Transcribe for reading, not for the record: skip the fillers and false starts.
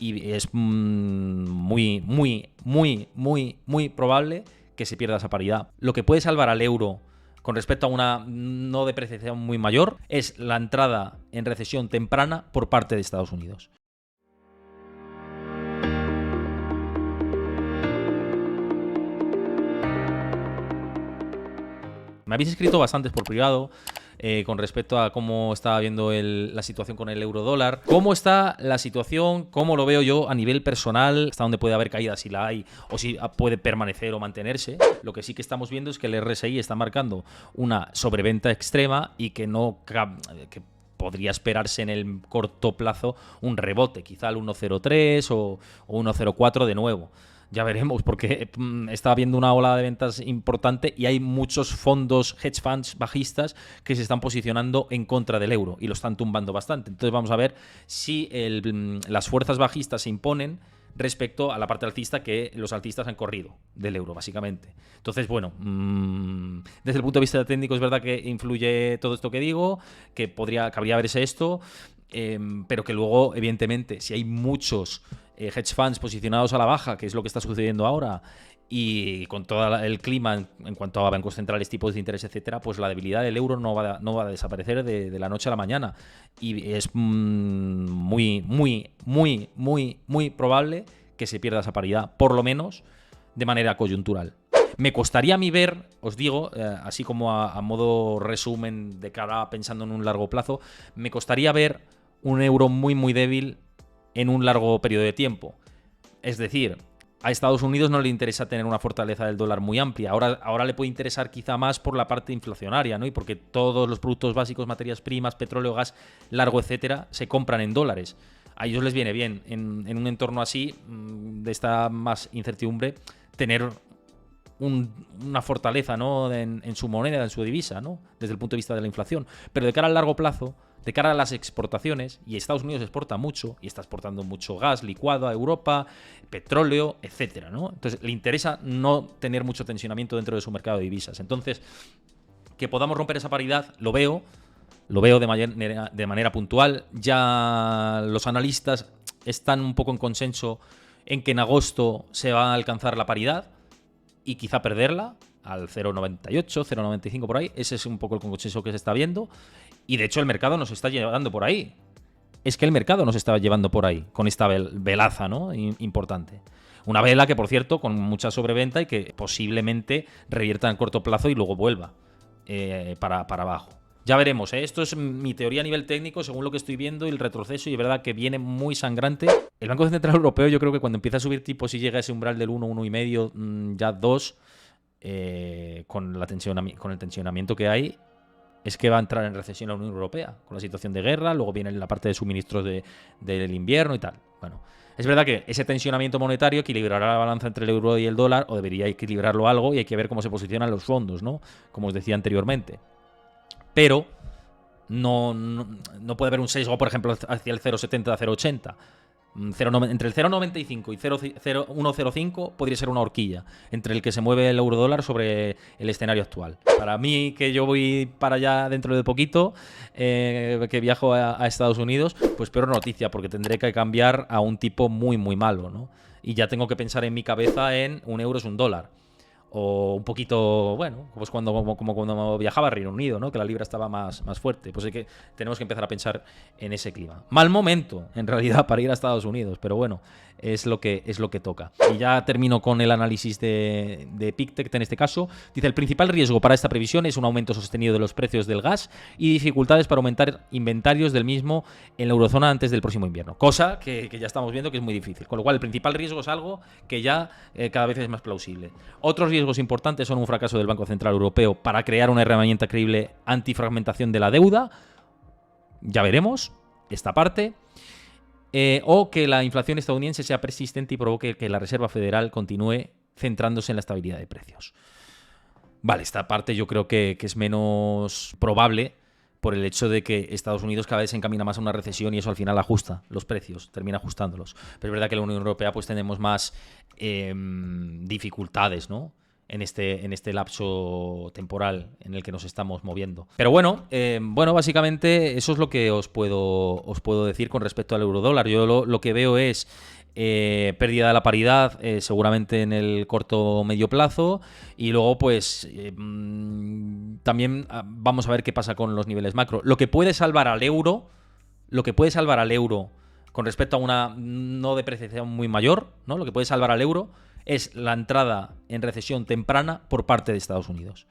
y es muy, muy, muy, muy, muy probable que se pierda esa paridad. Lo que puede salvar al euro con respecto a una no depreciación muy mayor es la entrada en recesión temprana por parte de Estados Unidos. Me habéis escrito bastantes por privado con respecto a cómo está viendo la situación con el euro dólar. ¿Cómo está la situación? ¿Cómo lo veo yo a nivel personal? ¿Hasta dónde puede haber caída si la hay? ¿O si puede permanecer o mantenerse? Lo que sí que estamos viendo es que el RSI está marcando una sobreventa extrema y que que podría esperarse en el corto plazo un rebote, quizá al 1.03 o 1.04 de nuevo. Ya veremos, porque está habiendo una ola de ventas importante y hay muchos fondos hedge funds bajistas que se están posicionando en contra del euro y lo están tumbando bastante. Entonces vamos a ver si las fuerzas bajistas se imponen respecto a la parte alcista, que los alcistas han corrido del euro, básicamente. Entonces, bueno, desde el punto de vista técnico es verdad que influye todo esto que digo, que cabría verse esto, pero que luego, evidentemente, si hay muchos hedge funds posicionados a la baja, que es lo que está sucediendo ahora, y con todo el clima en cuanto a bancos centrales, tipos de interés, etcétera, pues la debilidad del euro no va a desaparecer de la noche a la mañana. Y es muy, muy, muy, muy, muy probable que se pierda esa paridad, por lo menos de manera coyuntural. Me costaría a mí ver, os digo, así como a modo resumen de cara a pensando en un largo plazo, me costaría ver un euro muy, muy débil en un largo periodo de tiempo. Es decir, a Estados Unidos no le interesa tener una fortaleza del dólar muy amplia. Ahora le puede interesar quizá más por la parte inflacionaria, ¿no? Y porque todos los productos básicos, materias primas, petróleo, gas, largo, etcétera, se compran en dólares. A ellos les viene bien, en un entorno así, de esta más incertidumbre, tener una fortaleza, ¿no? en su moneda, en su divisa, ¿no? Desde el punto de vista de la inflación. Pero de cara al largo plazo, de cara a las exportaciones, y Estados Unidos exporta mucho, y está exportando mucho gas licuado a Europa, petróleo, etcétera, ¿no? Entonces le interesa no tener mucho tensionamiento dentro de su mercado de divisas. Entonces, que podamos romper esa paridad, lo veo de manera puntual. Ya los analistas están un poco en consenso en que en agosto se va a alcanzar la paridad y quizá perderla al 0,98, 0,95 por ahí. Ese es un poco el consenso que se está viendo. Y de hecho el mercado nos está llevando por ahí. Es que el mercado nos está llevando por ahí, con esta velaza, ¿no? Importante. Una vela que, por cierto, con mucha sobreventa y que posiblemente revierta en corto plazo y luego vuelva para abajo. Ya veremos, ¿eh? Esto es mi teoría a nivel técnico, según lo que estoy viendo, y el retroceso, y es verdad que viene muy sangrante. El Banco Central Europeo, yo creo que cuando empieza a subir tipos y llega a ese umbral del 1, 1,5, ya 2, con el tensionamiento que hay, es que va a entrar en recesión la Unión Europea, con la situación de guerra, luego viene la parte de suministros del invierno y tal. Bueno, es verdad que ese tensionamiento monetario equilibrará la balanza entre el euro y el dólar, o debería equilibrarlo algo, y hay que ver cómo se posicionan los fondos, ¿no? Como os decía anteriormente. Pero no puede haber un sesgo, por ejemplo, hacia el 0,70 a 0,80. Entre el 0,95 y 1,05 podría ser una horquilla entre el que se mueve el euro dólar sobre el escenario actual. Para mí, que yo voy para allá dentro de poquito, que viajo a Estados Unidos, pues peor noticia, porque tendré que cambiar a un tipo muy, muy malo, ¿no? Y ya tengo que pensar en mi cabeza en un euro es un dólar. O un poquito, bueno, pues como cuando viajaba a Reino Unido, ¿no? Que la libra estaba más fuerte. Pues es que tenemos que empezar a pensar en ese clima. Mal momento, en realidad, para ir a Estados Unidos, pero bueno, es lo que toca. Y ya termino con el análisis de Pictet en este caso. Dice, el principal riesgo para esta previsión es un aumento sostenido de los precios del gas y dificultades para aumentar inventarios del mismo en la eurozona antes del próximo invierno. Cosa que ya estamos viendo que es muy difícil. Con lo cual, el principal riesgo es algo que ya cada vez es más plausible. Otros riesgos importantes son un fracaso del Banco Central Europeo para crear una herramienta creíble antifragmentación de la deuda. Ya veremos esta parte. O que la inflación estadounidense sea persistente y provoque que la Reserva Federal continúe centrándose en la estabilidad de precios. Vale, esta parte yo creo que es menos probable por el hecho de que Estados Unidos cada vez se encamina más a una recesión y eso al final ajusta los precios, termina ajustándolos. Pero es verdad que en la Unión Europea pues tenemos más dificultades, ¿no? en este lapso temporal en el que nos estamos moviendo. Pero bueno, básicamente eso es lo que os puedo decir con respecto al eurodólar. Yo lo que veo es pérdida de la paridad seguramente en el corto o medio plazo, y luego pues también vamos a ver qué pasa con los niveles macro. Lo que puede salvar al euro con respecto a una no depreciación muy mayor, ¿no? Lo que puede salvar al euro es la entrada en recesión temprana por parte de Estados Unidos.